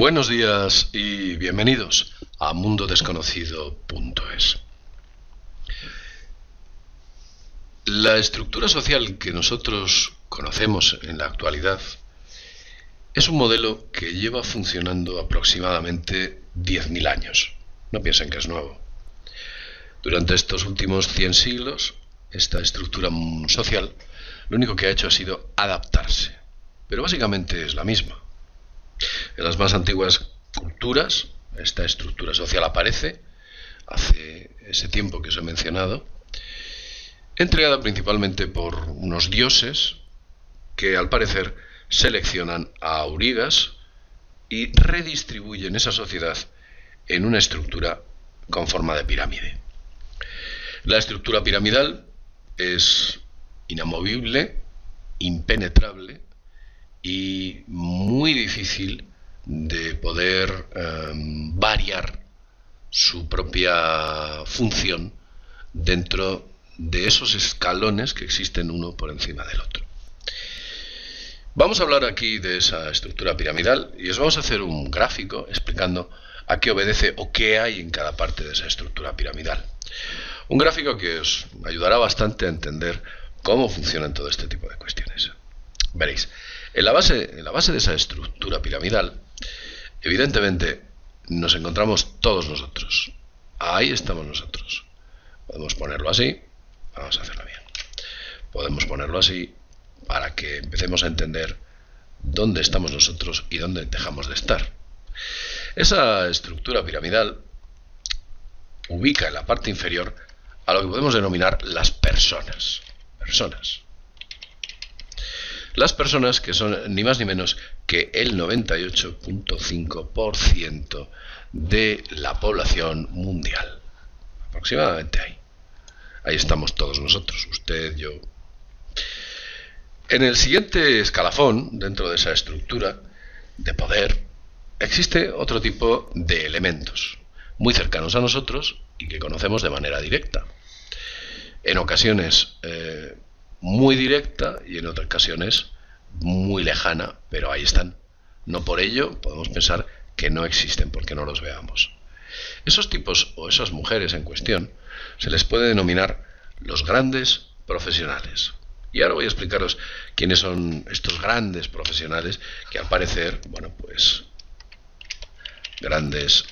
Buenos días y bienvenidos a mundodesconocido.es. La estructura social que nosotros conocemos en la actualidad es un modelo que lleva funcionando aproximadamente 10.000 años. No piensen que es nuevo. Durante estos últimos 100 siglos, esta estructura social lo único que ha hecho ha sido adaptarse, pero básicamente es la misma. En las más antiguas culturas, esta estructura social aparece, hace ese tiempo que os he mencionado, entregada principalmente por unos dioses que al parecer seleccionan a aurigas y redistribuyen esa sociedad en una estructura con forma de pirámide. La estructura piramidal es inamovible, impenetrable y muy difícil de poder variar su propia función dentro de esos escalones que existen uno por encima del otro. Vamos a hablar aquí de esa estructura piramidal y os vamos a hacer un gráfico explicando a qué obedece o qué hay en cada parte de esa estructura piramidal. Un gráfico que os ayudará bastante a entender cómo funcionan todo este tipo de cuestiones. Veréis, en la base de esa estructura piramidal, evidentemente nos encontramos todos nosotros. Ahí estamos nosotros. Podemos ponerlo así, vamos a hacerlo bien. Podemos ponerlo así para que empecemos a entender dónde estamos nosotros y dónde dejamos de estar. Esa estructura piramidal ubica en la parte inferior a lo que podemos denominar las personas. Las personas que son ni más ni menos que el 98.5% de la población mundial. Aproximadamente ahí. Ahí estamos todos nosotros, usted, yo. En el siguiente escalafón, dentro de esa estructura de poder, existe otro tipo de elementos muy cercanos a nosotros y que conocemos de manera directa. En ocasiones muy directa y en otras ocasiones muy lejana, pero ahí están. No por ello podemos pensar que no existen porque no los veamos. Esos tipos o esas mujeres en cuestión se les puede denominar los grandes profesionales. Y ahora voy a explicaros quiénes son estos grandes profesionales que al parecer, bueno, pues grandes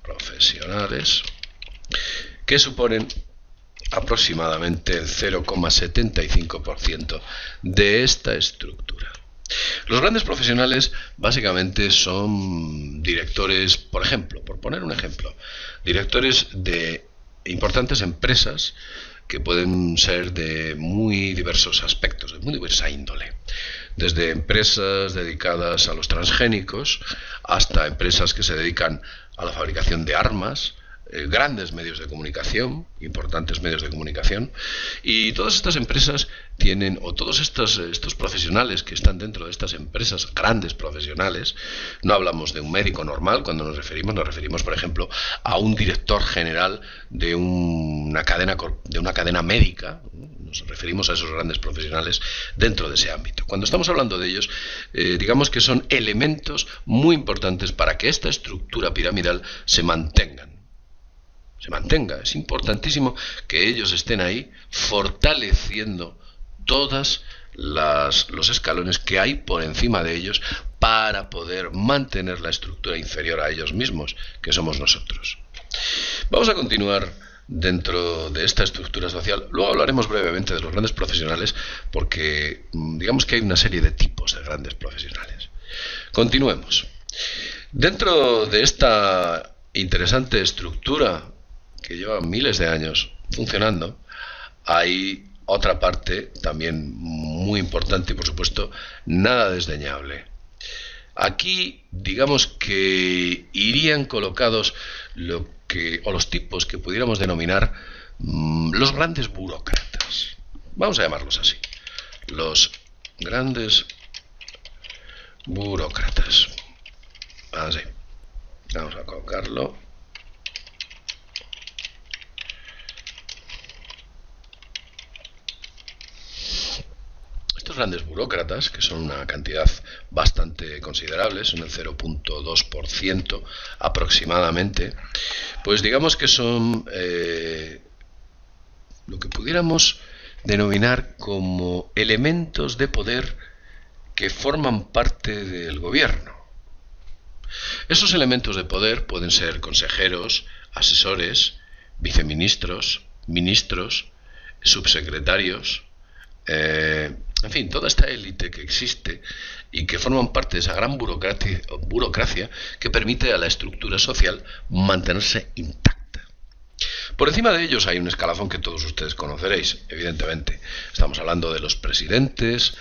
profesionales que suponen aproximadamente el 0,75% de esta estructura. Los grandes profesionales básicamente son directores, por ejemplo, por poner un ejemplo, directores de importantes empresas que pueden ser de muy diversos aspectos, de muy diversa índole. Desde empresas dedicadas a los transgénicos hasta empresas que se dedican a la fabricación de armas, grandes medios de comunicación, importantes medios de comunicación, y todas estas empresas tienen, o todos estos profesionales que están dentro de estas empresas grandes profesionales, no hablamos de un médico normal cuando nos referimos por ejemplo a un director general de una cadena médica. Nos referimos a esos grandes profesionales dentro de ese ámbito. Cuando estamos hablando de ellos, digamos que son elementos muy importantes para que esta estructura piramidal se mantenga. Es importantísimo que ellos estén ahí fortaleciendo todos los escalones que hay por encima de ellos para poder mantener la estructura inferior a ellos mismos, que somos nosotros. Vamos a continuar dentro de esta estructura social. Luego hablaremos brevemente de los grandes profesionales porque digamos que hay una serie de tipos de grandes profesionales. Continuemos. Dentro de esta interesante estructura que lleva miles de años funcionando, hay otra parte también muy importante y por supuesto nada desdeñable. Aquí digamos que irían colocados los tipos que pudiéramos denominar los grandes burócratas. Vamos a llamarlos así. Los grandes burócratas. Así. Vamos a colocarlo. estos grandes burócratas, que son una cantidad bastante considerable, son el 0,2% aproximadamente, pues digamos que son lo que pudiéramos denominar como elementos de poder que forman parte del gobierno. Esos elementos de poder pueden ser consejeros, asesores, viceministros, ministros, subsecretarios, en fin, toda esta élite que existe y que forman parte de esa gran burocracia que permite a la estructura social mantenerse intacta. Por encima de ellos hay un escalafón que todos ustedes conoceréis, evidentemente. Estamos hablando de los presidentes,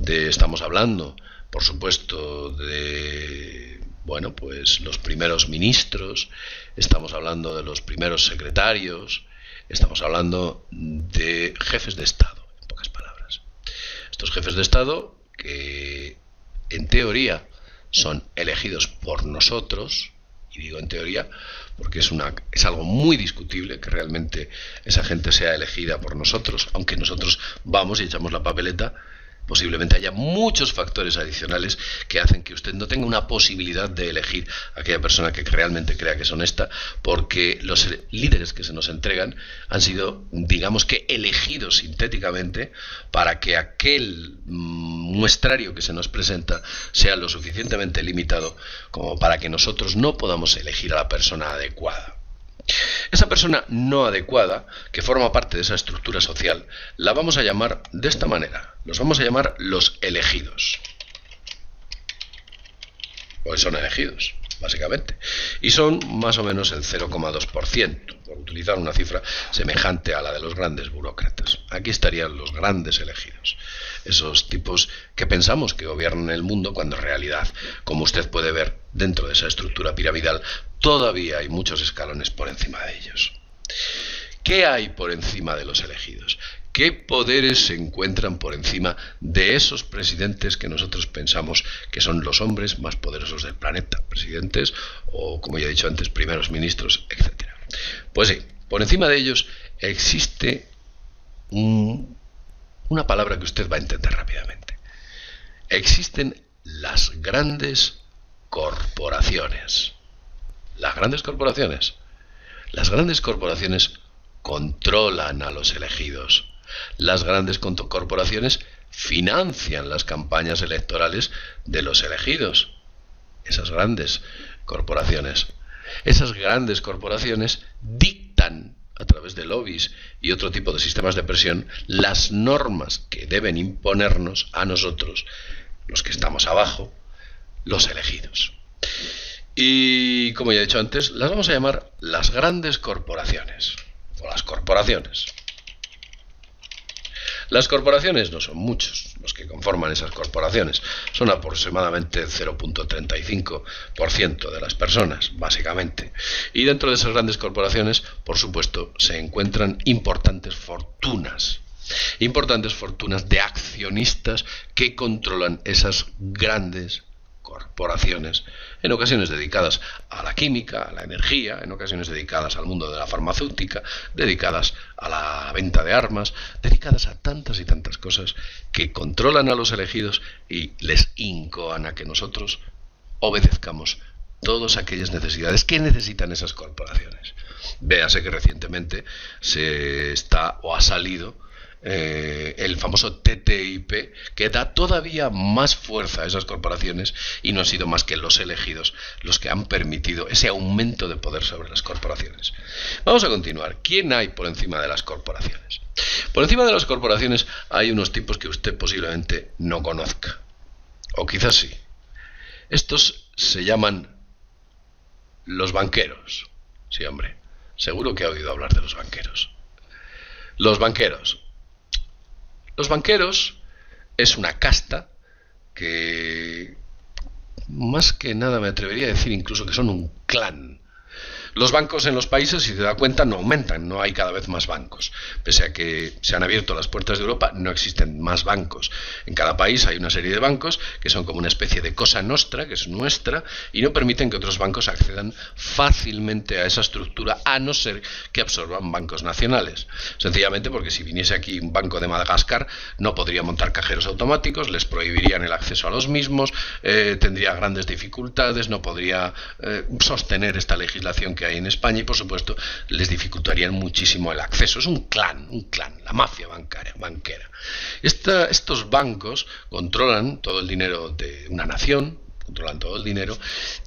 estamos hablando, por supuesto, de, bueno, pues los primeros ministros, estamos hablando de los primeros secretarios, estamos hablando de jefes de Estado, en pocas palabras. Estos jefes de Estado que, en teoría, son elegidos por nosotros, y digo en teoría porque es algo muy discutible que realmente esa gente sea elegida por nosotros, aunque nosotros vamos y echamos la papeleta. Posiblemente haya muchos factores adicionales que hacen que usted no tenga una posibilidad de elegir a aquella persona que realmente crea que es honesta, porque los líderes que se nos entregan han sido, digamos que, elegidos sintéticamente para que aquel muestrario que se nos presenta sea lo suficientemente limitado como para que nosotros no podamos elegir a la persona adecuada. Esa persona no adecuada, que forma parte de esa estructura social, la vamos a llamar de esta manera. Los vamos a llamar los elegidos. Pues son elegidos, básicamente. Y son más o menos el 0,2%, por utilizar una cifra semejante a la de los grandes burócratas. Aquí estarían los grandes elegidos. Esos tipos que pensamos que gobiernan el mundo, cuando en realidad, como usted puede ver dentro de esa estructura piramidal, todavía hay muchos escalones por encima de ellos. ¿Qué hay por encima de los elegidos? ¿Qué poderes se encuentran por encima de esos presidentes que nosotros pensamos que son los hombres más poderosos del planeta? Presidentes o, como ya he dicho antes, primeros ministros, etc. Pues sí, por encima de ellos existe una palabra que usted va a entender rápidamente. Existen las grandes corporaciones. Las grandes corporaciones. Las grandes corporaciones controlan a los elegidos. Las grandes corporaciones financian las campañas electorales de los elegidos. Esas grandes corporaciones. Esas grandes corporaciones dictan a través de lobbies y otro tipo de sistemas de presión las normas que deben imponernos a nosotros, los que estamos abajo, los elegidos. Y como ya he dicho antes, las vamos a llamar las grandes corporaciones o las corporaciones. Las corporaciones no son muchos los que conforman esas corporaciones, son aproximadamente el 0,35% de las personas, básicamente. Y dentro de esas grandes corporaciones, por supuesto, se encuentran importantes fortunas de accionistas que controlan esas grandes corporaciones, en ocasiones dedicadas a la química, a la energía, en ocasiones dedicadas al mundo de la farmacéutica, dedicadas a la venta de armas, dedicadas a tantas y tantas cosas que controlan a los elegidos y les incoan a que nosotros obedezcamos todas aquellas necesidades que necesitan esas corporaciones. Véase que recientemente ha salido el famoso TTIP, que da todavía más fuerza a esas corporaciones, y no han sido más que los elegidos los que han permitido ese aumento de poder sobre las corporaciones. Vamos a continuar. ¿Quién hay por encima de las corporaciones? Por encima de las corporaciones hay unos tipos que usted posiblemente no conozca, o quizás sí. Estos se llaman los banqueros. Sí, hombre, seguro que ha oído hablar de los banqueros. Los banqueros. Los banqueros es una casta que, más que nada, me atrevería a decir incluso que son un clan. Los bancos en los países, si se da cuenta, no aumentan, no hay cada vez más bancos. Pese a que se han abierto las puertas de Europa, no existen más bancos. En cada país hay una serie de bancos que son como una especie de cosa nostra, que es nuestra, y no permiten que otros bancos accedan fácilmente a esa estructura, a no ser que absorban bancos nacionales. Sencillamente porque si viniese aquí un banco de Madagascar, no podría montar cajeros automáticos, les prohibirían el acceso a los mismos, tendría grandes dificultades, no podría sostener esta legislación que hay en España y, por supuesto, les dificultarían muchísimo el acceso. Es un clan, la mafia banquera. Estos bancos controlan todo el dinero de una nación, controlan todo el dinero,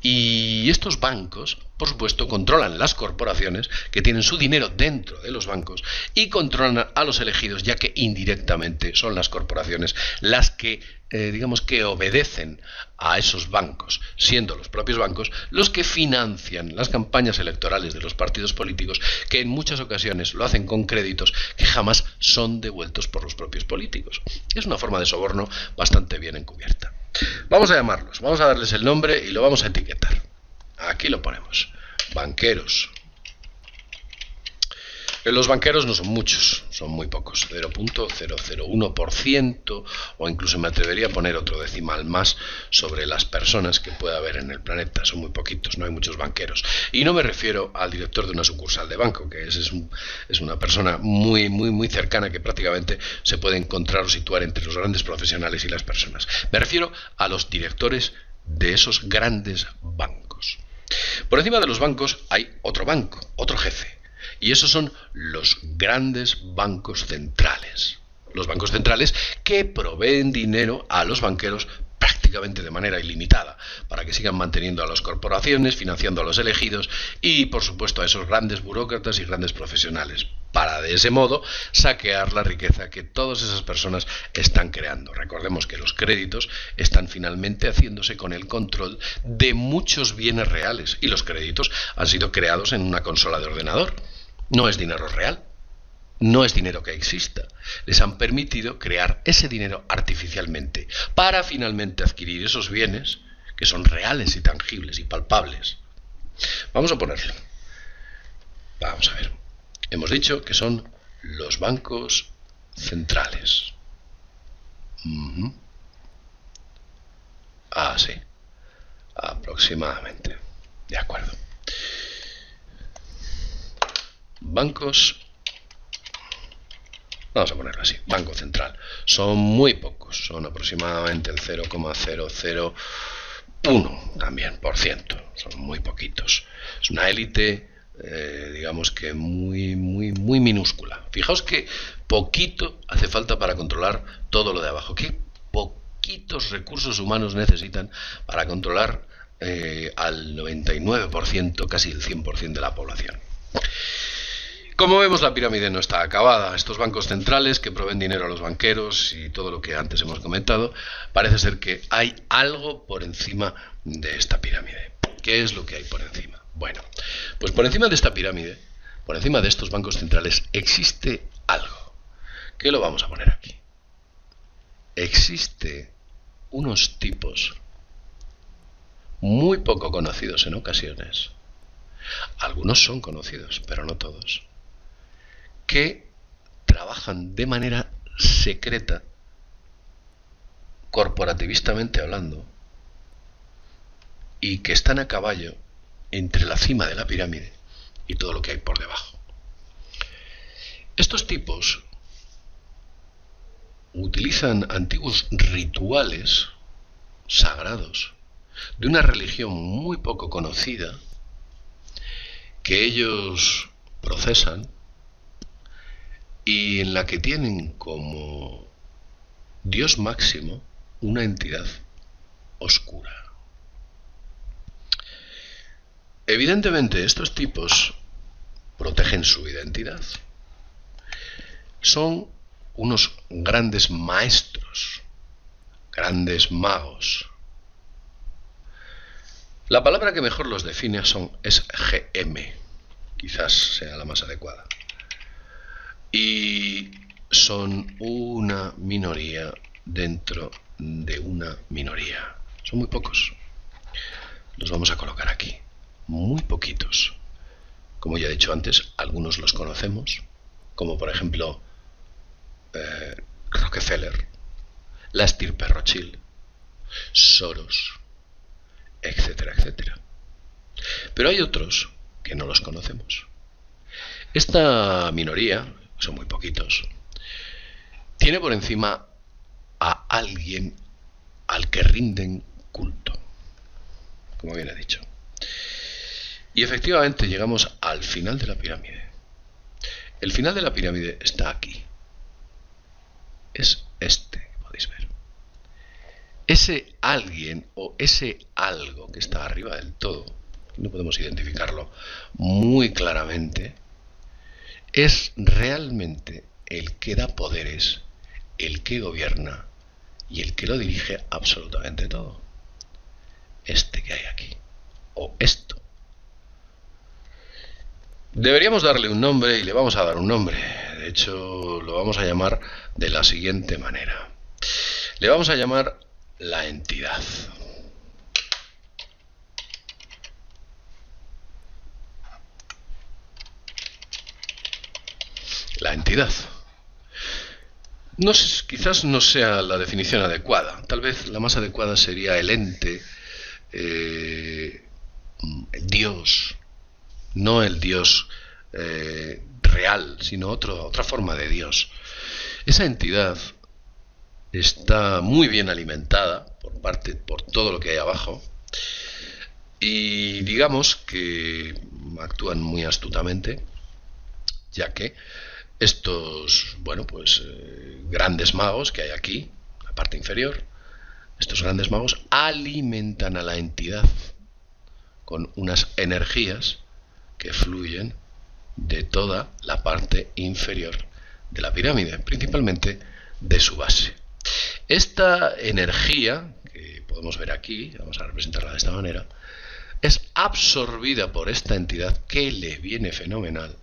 y estos bancos, por supuesto, controlan las corporaciones que tienen su dinero dentro de los bancos y controlan a los elegidos, ya que indirectamente son las corporaciones las que, digamos que obedecen a esos bancos, siendo los propios bancos los que financian las campañas electorales de los partidos políticos, que en muchas ocasiones lo hacen con créditos que jamás son devueltos por los propios políticos. Es una forma de soborno bastante bien encubierta. Vamos a llamarlos, vamos a darles el nombre y lo vamos a etiquetar. Aquí lo ponemos, banqueros. Los banqueros no son muchos, son muy pocos, 0.001%, o incluso me atrevería a poner otro decimal más sobre las personas que pueda haber en el planeta. Son muy poquitos, no hay muchos banqueros. Y no me refiero al director de una sucursal de banco, que es una persona muy cercana que prácticamente se puede encontrar o situar entre los grandes profesionales y las personas. Me refiero a los directores de esos grandes bancos. Por encima de los bancos hay otro banco, otro jefe. Y esos son los grandes bancos centrales. Los bancos centrales que proveen dinero a los banqueros prácticamente de manera ilimitada, para que sigan manteniendo a las corporaciones, financiando a los elegidos y, por supuesto, a esos grandes burócratas y grandes profesionales, para de ese modo saquear la riqueza que todas esas personas están creando. Recordemos que los créditos están finalmente haciéndose con el control de muchos bienes reales y los créditos han sido creados en una consola de ordenador. No es dinero real, no es dinero que exista. Les han permitido crear ese dinero artificialmente para finalmente adquirir esos bienes que son reales y tangibles y palpables. Vamos a ponerlo. Vamos a ver. Hemos dicho que son los bancos centrales. Ah, sí. Aproximadamente. De acuerdo. Bancos, vamos a ponerlo así, Banco Central. Son muy pocos, son aproximadamente el 0,001 también por ciento, son muy poquitos. Es una élite, digamos que muy minúscula. Fijaos que poquito hace falta para controlar todo lo de abajo. Qué poquitos recursos humanos necesitan para controlar al 99%, casi el 100% de la población. Como vemos, la pirámide no está acabada. Estos bancos centrales que proveen dinero a los banqueros y todo lo que antes hemos comentado, parece ser que hay algo por encima de esta pirámide. ¿Qué es lo que hay por encima? Bueno, pues por encima de esta pirámide, por encima de estos bancos centrales, existe algo. ¿Qué lo vamos a poner aquí? Existe unos tipos muy poco conocidos en ocasiones. Algunos son conocidos, pero no todos, que trabajan de manera secreta, corporativistamente hablando, y que están a caballo entre la cima de la pirámide y todo lo que hay por debajo. Estos tipos utilizan antiguos rituales sagrados de una religión muy poco conocida que ellos procesan y en la que tienen como Dios máximo una entidad oscura. Evidentemente, estos tipos protegen su identidad. Son unos grandes maestros, grandes magos. La palabra que mejor los define es GM, quizás sea la más adecuada. Y son una minoría dentro de una minoría. Son muy pocos. Los vamos a colocar aquí. Muy poquitos. Como ya he dicho antes, algunos los conocemos, como por ejemplo Rockefeller, la estirpe Rothschild, Soros, etcétera, etcétera. Pero hay otros que no los conocemos. Esta minoría, son muy poquitos, tiene por encima a alguien al que rinden culto, como bien he dicho. Y efectivamente llegamos al final de la pirámide. El final de la pirámide está aquí. Es este que podéis ver. Ese alguien o ese algo que está arriba del todo, no podemos identificarlo muy claramente, es realmente el que da poderes, el que gobierna y el que lo dirige absolutamente todo. Este que hay aquí, o esto. Deberíamos darle un nombre y le vamos a dar un nombre. De hecho, lo vamos a llamar de la siguiente manera. Le vamos a llamar la entidad. La entidad. Quizás no sea la definición adecuada. Tal vez la más adecuada sería el ente, el Dios. No el Dios real, sino otra forma de Dios. Esa entidad está muy bien alimentada por todo lo que hay abajo, y digamos que actúan muy astutamente, ya que estos, grandes magos que hay aquí, la parte inferior, estos grandes magos alimentan a la entidad con unas energías que fluyen de toda la parte inferior de la pirámide, principalmente de su base. Esta energía, que podemos ver aquí, vamos a representarla de esta manera, es absorbida por esta entidad que le viene fenomenal,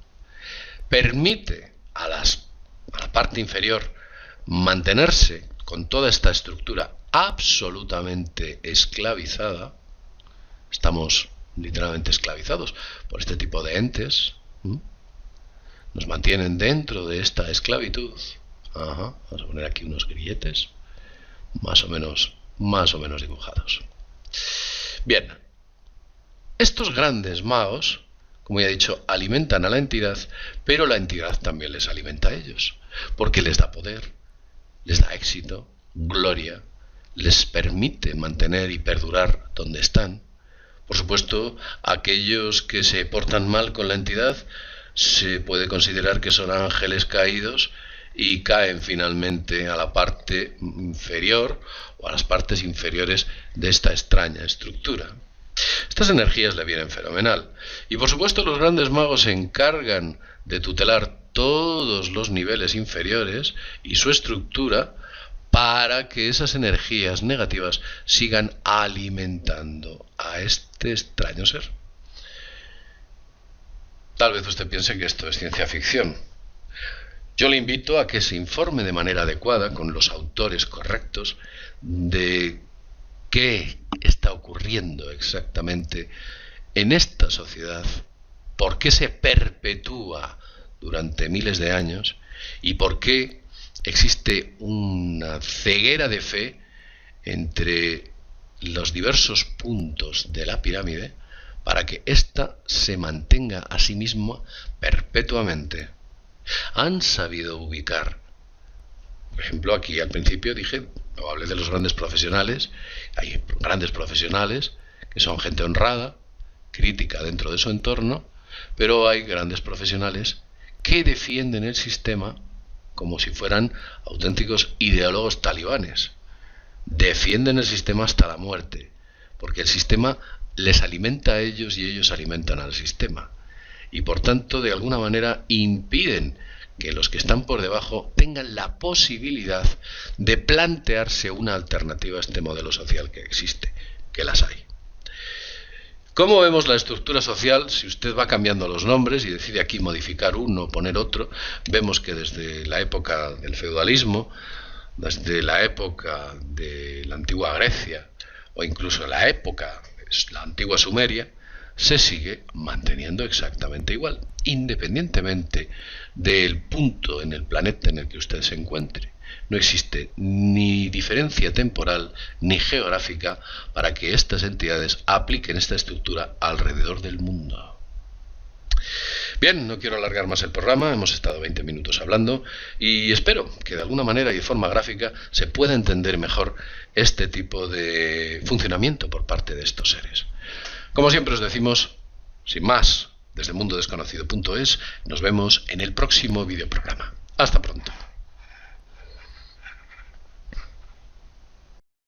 permite a la parte inferior mantenerse con toda esta estructura absolutamente esclavizada. Estamos literalmente esclavizados por este tipo de entes. Nos mantienen dentro de esta esclavitud. Vamos a poner aquí unos grilletes más o menos dibujados. Bien, estos grandes magos, como ya he dicho, alimentan a la entidad, pero la entidad también les alimenta a ellos, porque les da poder, les da éxito, gloria, les permite mantener y perdurar donde están. Por supuesto, aquellos que se portan mal con la entidad se puede considerar que son ángeles caídos y caen finalmente a la parte inferior o a las partes inferiores de esta extraña estructura. Estas energías le vienen fenomenal. Y por supuesto los grandes magos se encargan de tutelar todos los niveles inferiores y su estructura para que esas energías negativas sigan alimentando a este extraño ser. Tal vez usted piense que esto es ciencia ficción. Yo le invito a que se informe de manera adecuada con los autores correctos de qué está ocurriendo exactamente en esta sociedad, por qué se perpetúa durante miles de años y por qué existe una ceguera de fe entre los diversos puntos de la pirámide para que ésta se mantenga a sí misma perpetuamente. Han sabido ubicar, por ejemplo, aquí al principio hablé de los grandes profesionales. Hay grandes profesionales que son gente honrada, crítica dentro de su entorno, pero hay grandes profesionales que defienden el sistema como si fueran auténticos ideólogos talibanes. Defienden el sistema hasta la muerte, porque el sistema les alimenta a ellos y ellos alimentan al sistema. Y por tanto, de alguna manera, impiden que los que están por debajo tengan la posibilidad de plantearse una alternativa a este modelo social que existe, que las hay. ¿Cómo vemos la estructura social? Si usted va cambiando los nombres y decide aquí modificar uno, poner otro, vemos que desde la época del feudalismo, desde la época de la antigua Grecia o incluso la época de la antigua Sumeria, se sigue manteniendo exactamente igual, independientemente del punto en el planeta en el que usted se encuentre. No existe ni diferencia temporal ni geográfica para que estas entidades apliquen esta estructura alrededor del mundo. Bien, no quiero alargar más el programa, hemos estado 20 minutos hablando y espero que de alguna manera y de forma gráfica se pueda entender mejor este tipo de funcionamiento por parte de estos seres. Como siempre os decimos, sin más, desde mundodesconocido.es, nos vemos en el próximo videoprograma. Hasta pronto.